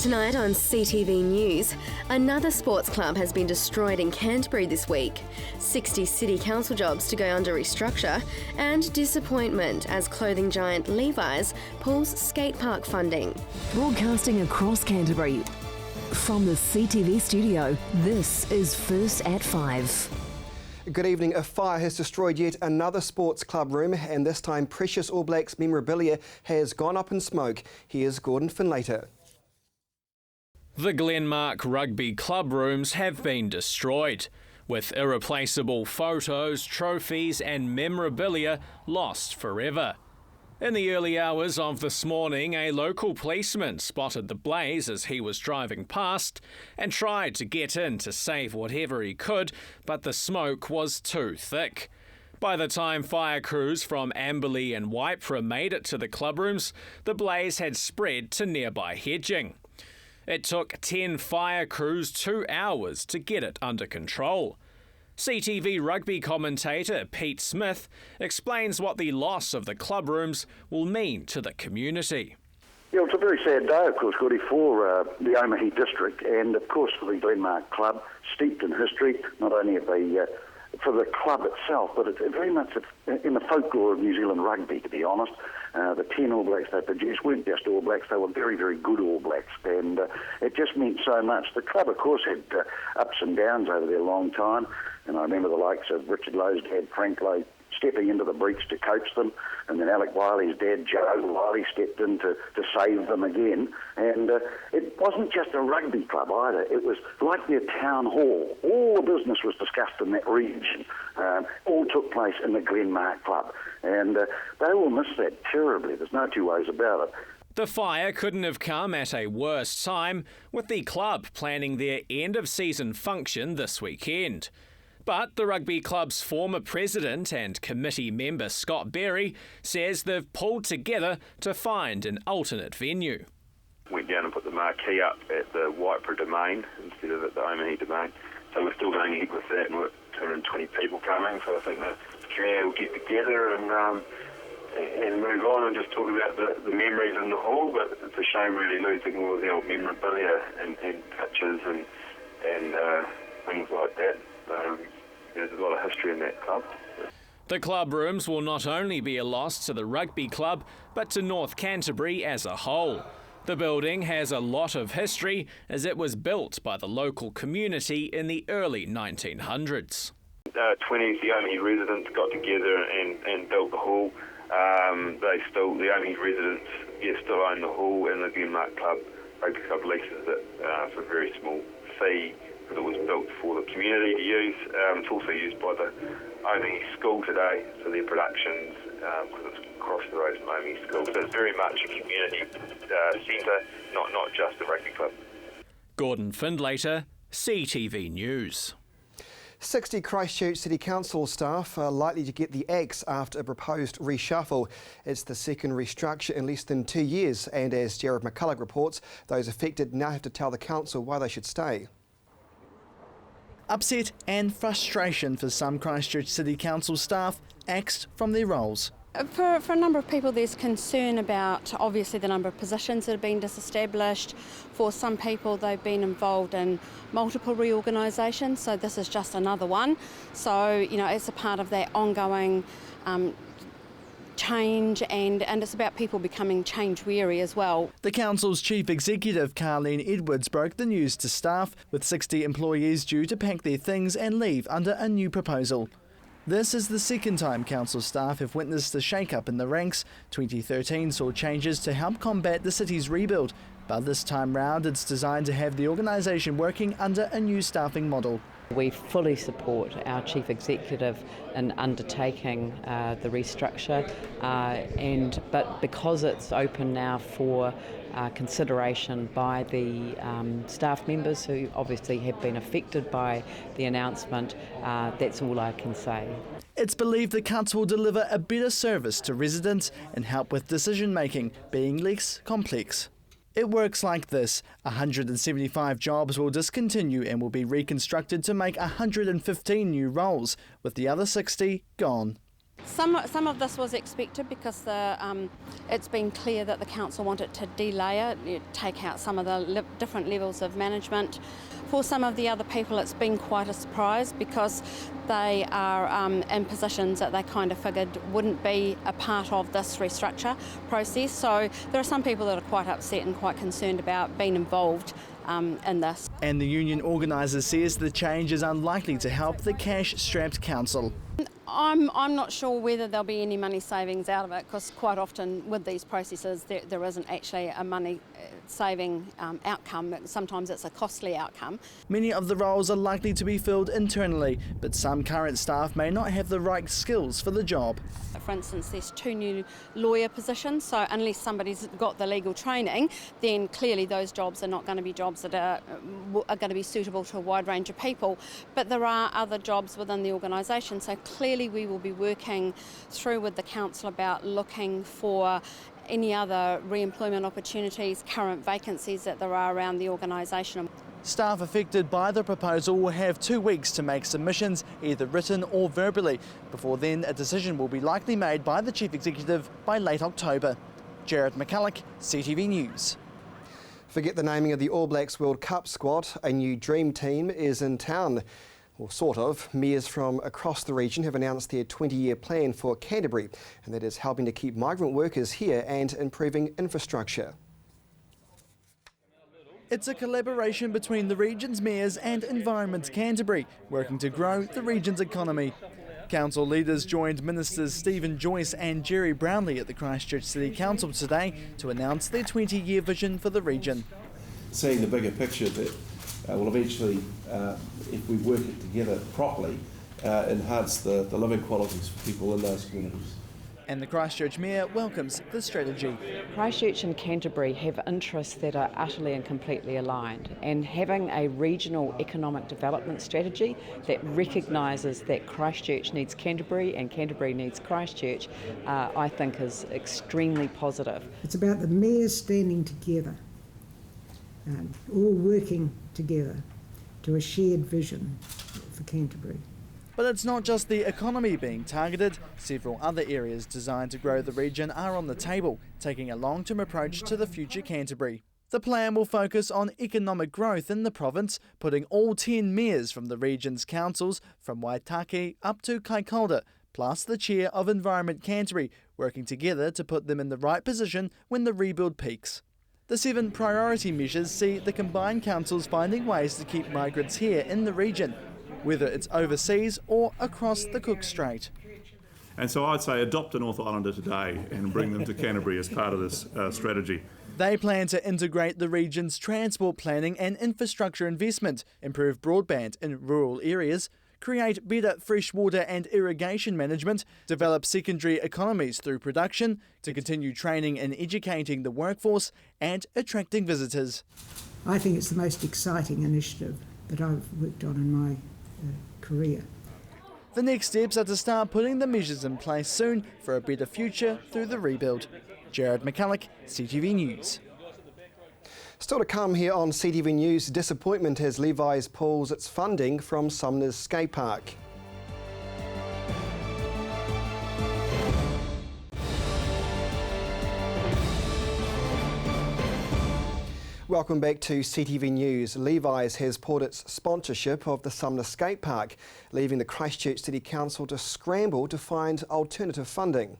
Tonight on CTV News, another sports club has been destroyed in Canterbury this week, 60 city council jobs to go under restructure, and disappointment as clothing giant Levis pulls skate park funding. Broadcasting across Canterbury, from the CTV studio, this is First at 5. Good evening. A fire has destroyed yet another sports club room, and this time precious All Blacks memorabilia has gone up in smoke. Here's Gordon Finlater. The Glenmark Rugby Club rooms have been destroyed, with irreplaceable photos, trophies and memorabilia lost forever. In the early hours of this morning, a local policeman spotted the blaze as he was driving past and tried to get in to save whatever he could, but the smoke was too thick. By the time fire crews from Amberley and Waipara made it to the club rooms, the blaze had spread to nearby hedging. It took 10 fire crews 2 hours to get it under control. CTV rugby commentator Pete Smith explains what the loss of the club rooms will mean to the community. Yeah, it's a very sad day, of course, Goody, for the Omahe district and, of course, for the Glenmark Club, steeped in history, not only for the club itself, but it's very much in the folklore of New Zealand rugby, to be honest. The 10 All Blacks they produced weren't just All Blacks, they were very, very good All Blacks, and it just meant so much. The club, of course, had ups and downs over their long time, and I remember the likes of Richard Lowe's dad, Frank Lowe, stepping into the breach to coach them, and then Alec Wiley's dad, Joe Wiley, stepped in to save them again. And it wasn't just a rugby club either. It was like their town hall. All the business was discussed in that region. All took place in the Glenmark Club. And they will miss that terribly. There's no two ways about it. The fire couldn't have come at a worse time, with the club planning their end-of-season function this weekend. But the rugby club's former president and committee member Scott Berry says they've pulled together to find an alternate venue. Went down and put the marquee up at the Waipara domain instead of at the Omahe domain. So we're still going ahead with that, and we're 220 people coming. So I think the community will get together and move on and just talk about the memories in the hall. But it's a shame really losing all of the old memorabilia and pictures and things like that. There's a lot of history in that club. The club rooms will not only be a loss to the rugby club, but to North Canterbury as a whole. The building has a lot of history, as it was built by the local community in the early 1900s. 20s, the Omahe residents got together and built the hall. The Omahe residents still own the hall, and the Glenmark Rugby Club leases it for a very small fee, because it was built for the community to use. It's also used by the Omahe School today for their productions, because it's across the road from Omahe School. So it's very much a community centre, not just a rugby club. Gordon Finlater, CTV News. 60 Christchurch City Council staff are likely to get the axe after a proposed reshuffle. It's the second restructure in less than 2 years, and as Jared McCulloch reports, those affected now have to tell the council why they should stay. Upset and frustration for some Christchurch City Council staff axed from their roles. For a number of people, there's concern about obviously the number of positions that have been disestablished. For some people, they've been involved in multiple reorganisations, so this is just another one. So, it's a part of that ongoing change, and it's about people becoming change weary as well. The council's chief executive, Carleen Edwards, broke the news to staff, with 60 employees due to pack their things and leave under a new proposal. This is the second time council staff have witnessed a shake-up in the ranks. 2013 saw changes to help combat the city's rebuild, but this time round it's designed to have the organisation working under a new staffing model. We fully support our Chief Executive in undertaking the restructure, but because it's open now for consideration by the staff members who obviously have been affected by the announcement, that's all I can say. It's believed the council will deliver a better service to residents and help with decision making being less complex. It works like this. 175 jobs will discontinue and will be reconstructed to make 115 new roles, with the other 60 gone. Some of this was expected because it's been clear that the council wanted to delayer, take out some of the different levels of management. For some of the other people, it's been quite a surprise because they are in positions that they kind of figured wouldn't be a part of this restructure process. So there are some people that are quite upset and quite concerned about being involved in this. And the union organiser says the change is unlikely to help the cash-strapped council. I'm not sure whether there'll be any money savings out of it, because quite often with these processes there isn't actually a money saving outcome. Sometimes it's a costly outcome. Many of the roles are likely to be filled internally, but some current staff may not have the right skills for the job. For instance, there's 2 new lawyer positions, so unless somebody's got the legal training, then clearly those jobs are not going to be jobs that are going to be suitable to a wide range of people. But there are other jobs within the organisation, so clearly we will be working through with the council about looking for any other re-employment opportunities, current vacancies that there are around the organisation. Staff affected by the proposal will have 2 weeks to make submissions, either written or verbally. Before then, a decision will be likely made by the Chief Executive by late October. Jared McCulloch, CTV News. Forget the naming of the All Blacks World Cup squad. A new dream team is in town. Well, sort of. Mayors from across the region have announced their 20-year plan for Canterbury, and that is helping to keep migrant workers here and improving infrastructure. It's a collaboration between the region's mayors and Environment Canterbury, working to grow the region's economy. Council leaders joined Ministers Stephen Joyce and Jerry Brownlee at the Christchurch City Council today to announce their 20-year vision for the region. Seeing the bigger picture that will eventually, if we work it together properly, enhance the living qualities for people in those communities. And the Christchurch Mayor welcomes the strategy. Christchurch and Canterbury have interests that are utterly and completely aligned, and having a regional economic development strategy that recognises that Christchurch needs Canterbury and Canterbury needs Christchurch, I think is extremely positive. It's about the mayors standing together, all working together to a shared vision for Canterbury. But it's not just the economy being targeted. Several other areas designed to grow the region are on the table, taking a long-term approach to the future Canterbury. The plan will focus on economic growth in the province, putting all 10 mayors from the region's councils, from Waitaki up to Kaikoura, plus the chair of Environment Canterbury, working together to put them in the right position when the rebuild peaks. The 7 priority measures see the combined councils finding ways to keep migrants here in the region, whether it's overseas or across the Cook Strait. And so I'd say adopt a North Islander today and bring them to Canterbury as part of this strategy. They plan to integrate the region's transport planning and infrastructure investment, improve broadband in rural areas, create better freshwater and irrigation management, develop secondary economies through production, to continue training and educating the workforce and attracting visitors. I think it's the most exciting initiative that I've worked on in my career. The next steps are to start putting the measures in place soon for a better future through the rebuild. Jared McCulloch, CTV News. Still to come here on CTV News, disappointment as Levis pulls its funding from Sumner's skate park. Welcome back to CTV News. Levis has pulled its sponsorship of the Sumner skate park, leaving the Christchurch City Council to scramble to find alternative funding.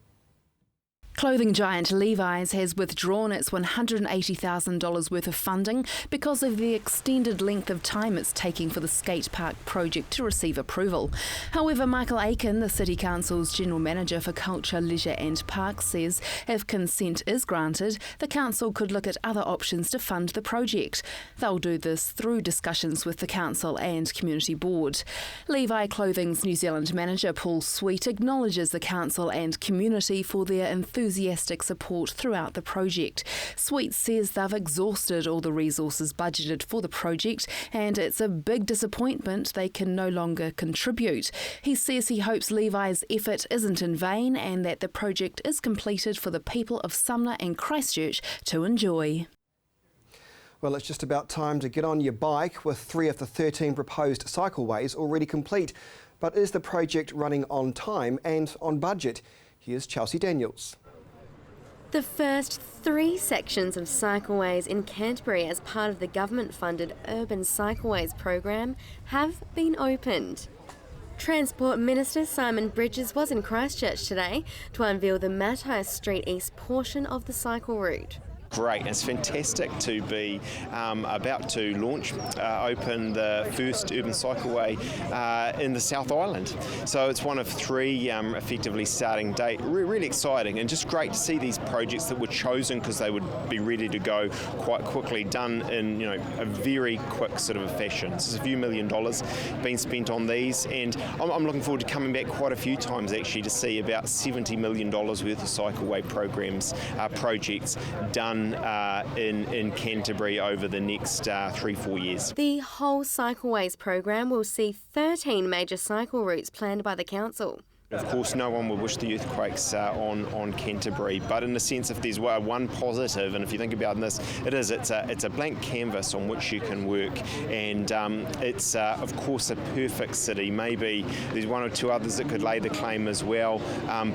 Clothing giant Levis has withdrawn its $180,000 worth of funding because of the extended length of time it's taking for the skate park project to receive approval. However, Michael Aiken, the City Council's General Manager for Culture, Leisure and Parks, says if consent is granted, the Council could look at other options to fund the project. They'll do this through discussions with the Council and Community Board. Levi Clothing's New Zealand Manager Paul Sweet acknowledges the Council and community for their enthusiastic support throughout the project. Sweet says they've exhausted all the resources budgeted for the project and it's a big disappointment they can no longer contribute. He says he hopes Levi's effort isn't in vain and that the project is completed for the people of Sumner and Christchurch to enjoy. Well, it's just about time to get on your bike with 3 of the 13 proposed cycleways already complete. But is the project running on time and on budget? Here's Chelsea Daniels. The first 3 sections of cycleways in Canterbury as part of the government-funded Urban Cycleways program have been opened. Transport Minister Simon Bridges was in Christchurch today to unveil the Matthias Street East portion of the cycle route. Great. It's fantastic to be about to open the first urban cycleway in the South Island. So it's one of 3 effectively starting date. Really exciting and just great to see these projects that were chosen because they would be ready to go quite quickly, done in a very quick sort of a fashion. So there's a few $1 million being spent on these, and I'm looking forward to coming back quite a few times actually to see about $70 million worth of cycleway projects done in Canterbury over the next 3-4 years. The whole Cycleways program will see 13 major cycle routes planned by the council. Of course, no one would wish the earthquakes on Canterbury, but in a sense, if there's one positive, and if you think about this, it's a blank canvas on which you can work, and it's of course a perfect city. Maybe there's 1 or 2 others that could lay the claim as well,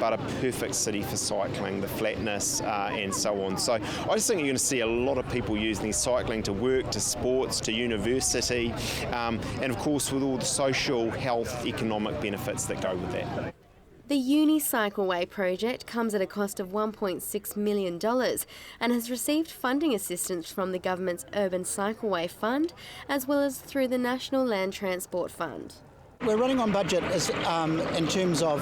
but a perfect city for cycling, the flatness and so on. So I just think you're going to see a lot of people using cycling to work, to sports, to university, and of course with all the social, health, economic benefits that go with that. The Uni Cycleway project comes at a cost of $1.6 million and has received funding assistance from the government's Urban Cycleway Fund as well as through the National Land Transport Fund. We're running on budget in terms of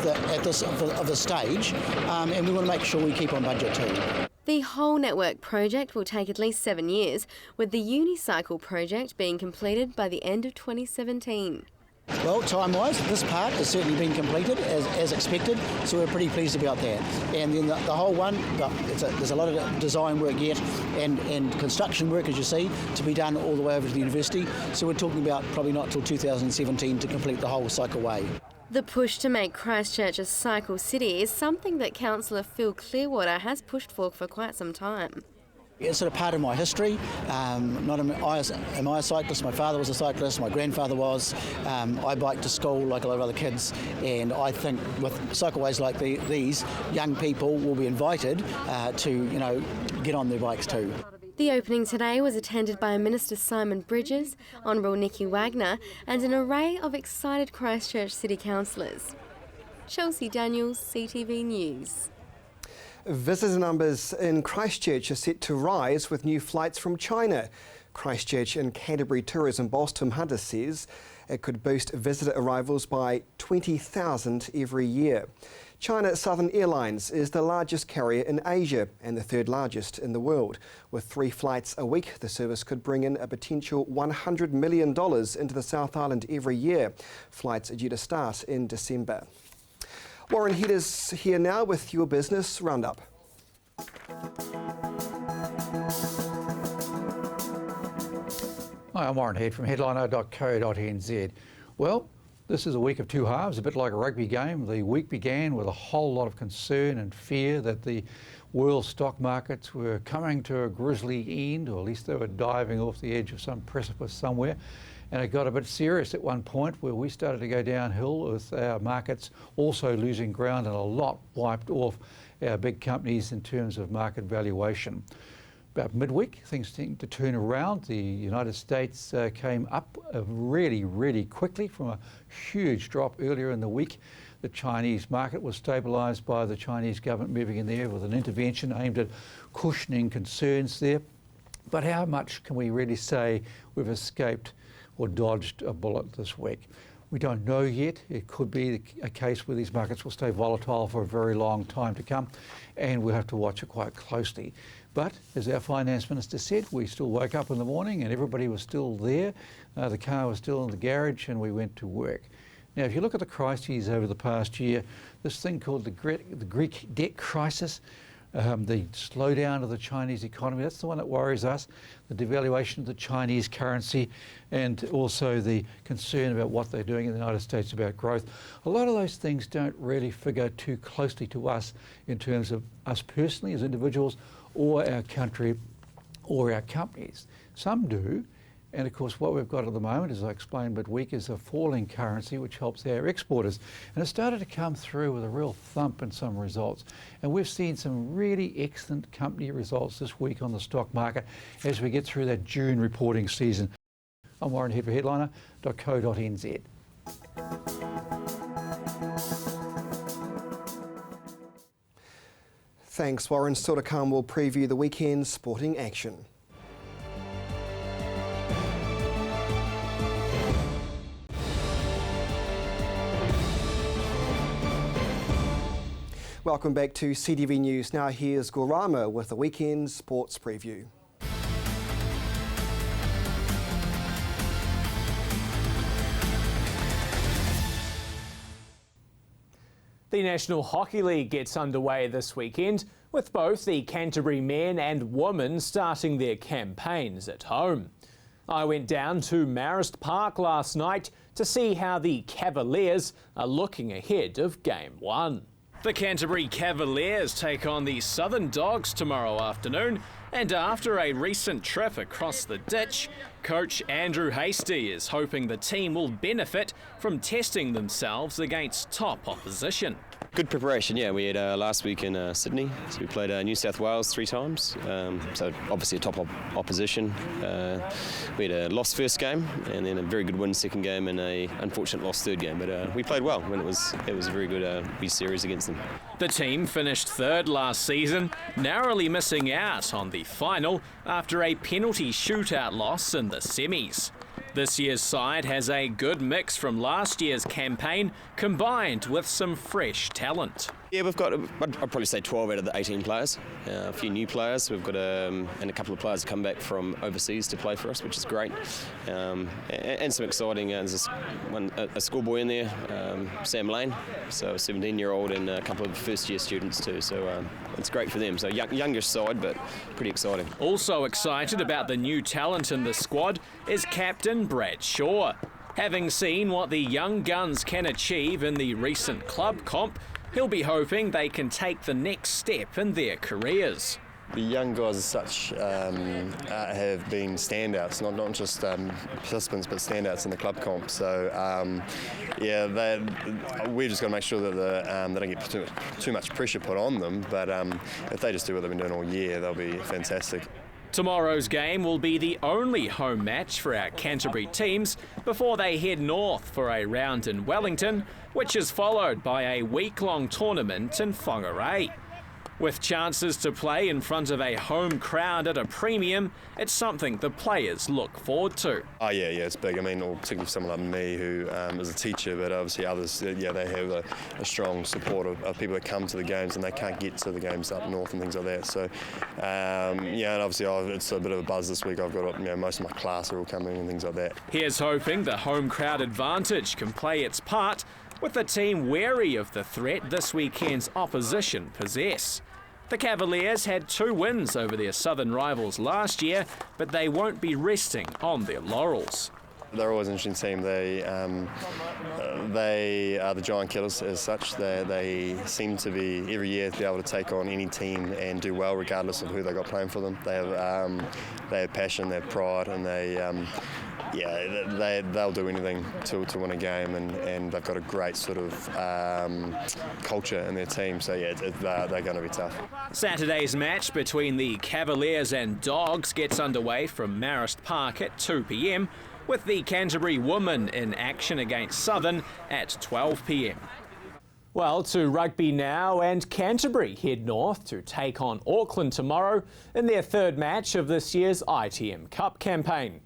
the stage, and we want to make sure we keep on budget too. The whole network project will take at least 7 years, with the Unicycle project being completed by the end of 2017. Well, time-wise, this part has certainly been completed as expected, so we're pretty pleased about that. And then the whole one, there's a lot of design work yet and construction work, as you see, to be done all the way over to the university. So we're talking about probably not till 2017 to complete the whole cycleway. The push to make Christchurch a cycle city is something that Councillor Phil Clearwater has pushed for quite some time. It's sort of part of my history. Am I a cyclist? My father was a cyclist, my grandfather was. I biked to school like a lot of other kids, and I think with cycleways like these, young people will be invited to get on their bikes too. The opening today was attended by Minister Simon Bridges, Honourable Nikki Wagner and an array of excited Christchurch City councillors. Chelsea Daniels, CTV News. Visitor numbers in Christchurch are set to rise with new flights from China. Christchurch and Canterbury tourism boss Tim Hunter says it could boost visitor arrivals by 20,000 every year. China Southern Airlines is the largest carrier in Asia and the 3rd largest in the world. With 3 flights a week, the service could bring in a potential $100 million into the South Island every year. Flights are due to start in December. Warren Head is here now with your business roundup. Hi, I'm Warren Head from headliner.co.nz. Well, this is a week of 2 halves, a bit like a rugby game. The week began with a whole lot of concern and fear that the world stock markets were coming to a grisly end, or at least they were diving off the edge of some precipice somewhere. And it got a bit serious at one point where we started to go downhill with our markets also losing ground and a lot wiped off our big companies in terms of market valuation. About midweek, things seemed to turn around. The United States came up really, really quickly from a huge drop earlier in the week. The Chinese market was stabilised by the Chinese government moving in there with an intervention aimed at cushioning concerns there. But how much can we really say we've escaped or dodged a bullet this week? We don't know yet. It could be a case where these markets will stay volatile for a very long time to come, and we'll have to watch it quite closely. But as our finance minister said, we still woke up in the morning and everybody was still there. The car was still in the garage and we went to work. Now, if you look at the crises over the past year, this thing called the Greek debt crisis, the slowdown of the Chinese economy, that's the one that worries us, the devaluation of the Chinese currency, and also the concern about what they're doing in the United States about growth. A lot of those things don't really figure too closely to us in terms of us personally as individuals or our country or our companies. Some do, and of course what we've got at the moment, as I explained a bit week, is a falling currency which helps our exporters. And it started to come through with a real thump in some results. And we've seen some really excellent company results this week on the stock market as we get through that June reporting season. I'm Warren Head for Headliner.co.nz. Thanks, Warren. Still to come, we'll preview the weekend's sporting action. Welcome back to CTV News. Now here's Gorama with the weekend's sports preview. The National Hockey League gets underway this weekend, with both the Canterbury men and women starting their campaigns at home. I went down to Marist Park last night to see how the Cavaliers are looking ahead of Game 1. The Canterbury Cavaliers take on the Southern Dogs tomorrow afternoon, and after a recent trip across the ditch, coach Andrew Hastie is hoping the team will benefit from testing themselves against top opposition. Good preparation, yeah. We had last week in Sydney, so we played New South Wales 3 times, so obviously a top opposition. We had a lost first game and then a very good win second game and a unfortunate lost third game, but we played well and it was a very good series against them. The team finished third last season, narrowly missing out on the final after a penalty shootout loss in the semis. This year's side has a good mix from last year's campaign, combined with some fresh talent. Yeah, we've got, I'd probably say 12 out of the 18 players. A few new players. We've got and a couple of players come back from overseas to play for us, which is great. And some exciting, there's a schoolboy in there, Sam Lane, so a 17-year-old, and a couple of first-year students too. So it's great for them. So youngish side, but pretty exciting. Also excited about the new talent in the squad is captain Brad Shaw. Having seen what the young guns can achieve in the recent club comp, he'll be hoping they can take the next step in their careers. The young guys as such have been standouts, not just participants, but standouts in the club comp. So, we've just got to make sure that they don't get too much pressure put on them. But if they just do what they've been doing all year, they'll be fantastic. Tomorrow's game will be the only home match for our Canterbury teams before they head north for a round in Wellington, which is followed by a week-long tournament in Whangarei. With chances to play in front of a home crowd at a premium, it's something the players look forward to. Oh yeah, it's big. I mean, particularly for someone like me who is a teacher, but obviously others, they have a strong support of people that come to the games and they can't get to the games up north and things like that. So, and obviously it's a bit of a buzz this week. I've got most of my class are all coming and things like that. Here's hoping the home crowd advantage can play its part, with the team wary of the threat this weekend's opposition possess. The Cavaliers had 2 wins over their southern rivals last year, but they won't be resting on their laurels. They're always an interesting team. They are the giant killers as such. They seem to be every year to be able to take on any team and do well regardless of who they got playing for them. They have passion, they have pride, and they'll do anything to win a game, and they've got a great sort of culture in their team. So they're going to be tough. Saturday's match between the Cavaliers and Dogs gets underway from Marist Park at 2 p.m, with the Canterbury women in action against Southern at 12 p.m. Well, to rugby now, and Canterbury head north to take on Auckland tomorrow in their third match of this year's ITM Cup campaign.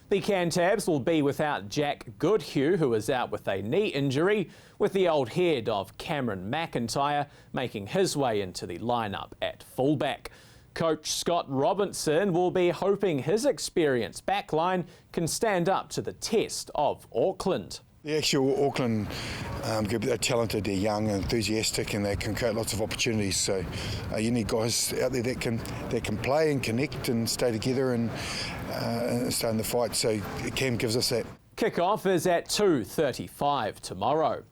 The Cantabs will be without Jack Goodhue, who is out with a knee injury, with the old head of Cameron McIntyre making his way into the lineup at fullback. Coach Scott Robinson will be hoping his experienced backline can stand up to the test of Auckland. The actual Auckland group, they're talented, they're young, enthusiastic, and they can create lots of opportunities. So you need guys out there that can play and connect and stay together and stay in the fight. So Cam gives us that. Kick-off is at 2:35 tomorrow.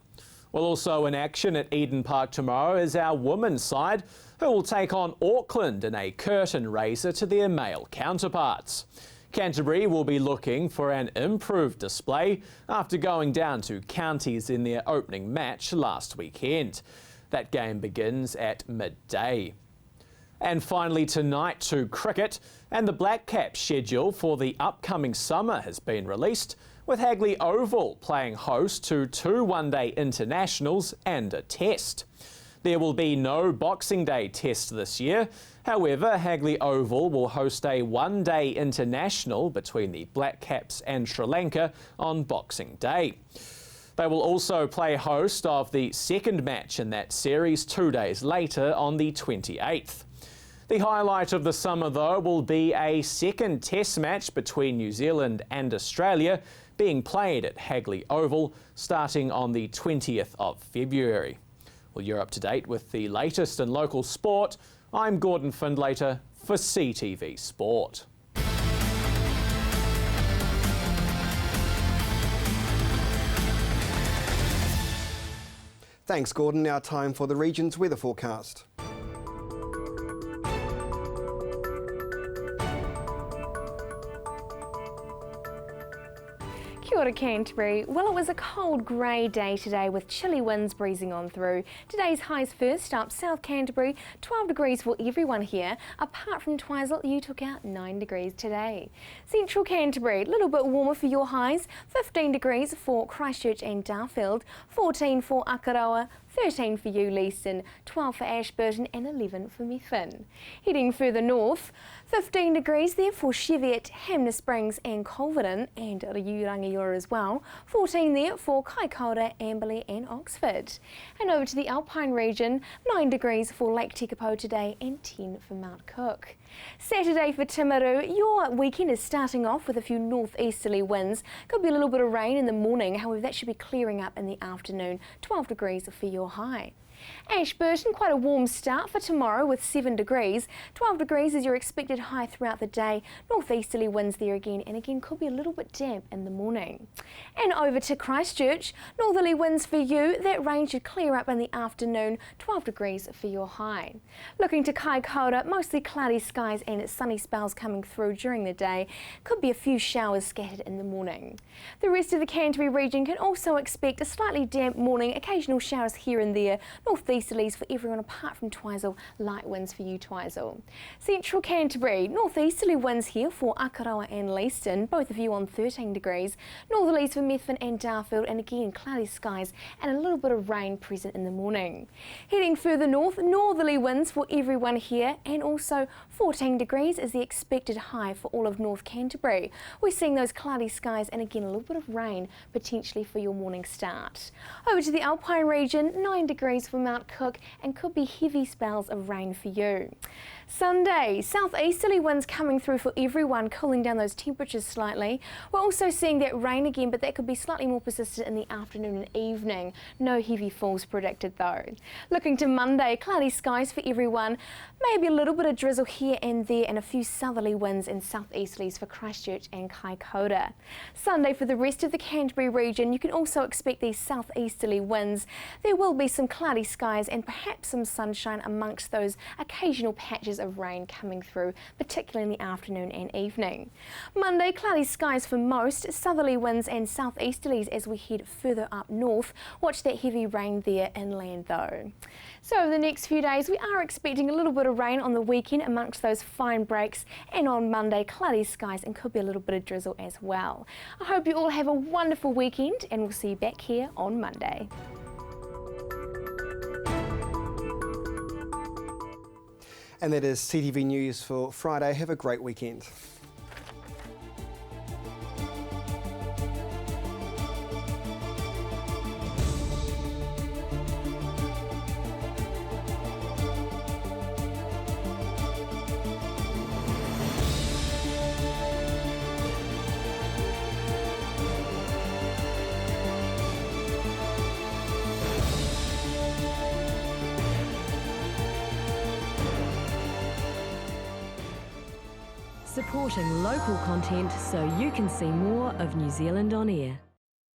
Well, also in action at Eden Park tomorrow is our women's side, who will take on Auckland in a curtain raiser to their male counterparts. Canterbury will be looking for an improved display after going down to counties in their opening match last weekend. That game begins at midday. And finally tonight to cricket, and the Black Caps schedule for the upcoming summer has been released, with Hagley Oval playing host to 2 one-day internationals and a test. There will be no Boxing Day test this year. However, Hagley Oval will host a one-day international between the Black Caps and Sri Lanka on Boxing Day. They will also play host of the second match in that series 2 days later on the 28th. The highlight of the summer, though, will be a second test match between New Zealand and Australia being played at Hagley Oval starting on the 20th of February. Well, you're up to date with the latest in local sport. I'm Gordon Findlater for CTV Sport. Thanks, Gordon. Now time for the region's weather forecast. Kia ora Canterbury. Well, it was a cold grey day today with chilly winds breezing on through. Today's highs first up, South Canterbury, 12 degrees for everyone here. Apart from Twizel, you took out 9 degrees today. Central Canterbury, a little bit warmer for your highs, 15 degrees for Christchurch and Darfield, 14 for Akaroa, 13 for you, Leeston, 12 for Ashburton and 11 for Methven. Heading further north, 15 degrees there for Cheviot, Hamner Springs and Culverden and Rangiora as well, 14 there for Kaikoura, Amberley and Oxford. And over to the Alpine region, 9 degrees for Lake Tekapo today and 10 for Mount Cook. Saturday for Timaru, your weekend is starting off with a few northeasterly winds. Could be a little bit of rain in the morning, however that should be clearing up in the afternoon, 12 degrees for your high. Ashburton, quite a warm start for tomorrow with 7 degrees. 12 degrees is your expected high throughout the day. Northeasterly winds there again, and again could be a little bit damp in the morning. And over to Christchurch, northerly winds for you. That rain should clear up in the afternoon. 12 degrees for your high. Looking to Kaikoura, mostly cloudy skies and sunny spells coming through during the day. Could be a few showers scattered in the morning. The rest of the Canterbury region can also expect a slightly damp morning, occasional showers here and there. Northeasterlies for everyone apart from Twizel, light winds for you Twizel. Central Canterbury, northeasterly winds here for Akaroa and Leeston, both of you on 13 degrees. Northerlies for Methven and Darfield, and again cloudy skies and a little bit of rain present in the morning. Heading further north, northerly winds for everyone here, and also 14 degrees is the expected high for all of North Canterbury. We're seeing those cloudy skies and again a little bit of rain potentially for your morning start. Over to the Alpine region, 9 degrees for Mount Cook and could be heavy spells of rain for you. Sunday, southeasterly winds coming through for everyone, cooling down those temperatures slightly. We're also seeing that rain again, but that could be slightly more persistent in the afternoon and evening. No heavy falls predicted though. Looking to Monday, cloudy skies for everyone. Maybe a little bit of drizzle here and there and a few southerly winds and southeasterlies for Christchurch and Kaikoura. Sunday for the rest of the Canterbury region, you can also expect these southeasterly winds. There will be some cloudy skies and perhaps some sunshine amongst those occasional patches of rain coming through, particularly in the afternoon and evening. Monday, cloudy skies for most, southerly winds and southeasterlies as we head further up north. Watch that heavy rain there inland though. So over the next few days we are expecting a little bit of rain on the weekend amongst those fine breaks, and on Monday cloudy skies and could be a little bit of drizzle as well. I hope you all have a wonderful weekend and we'll see you back here on Monday. And that is CTV News for Friday. Have a great weekend. Supporting local content so you can see more of New Zealand on air.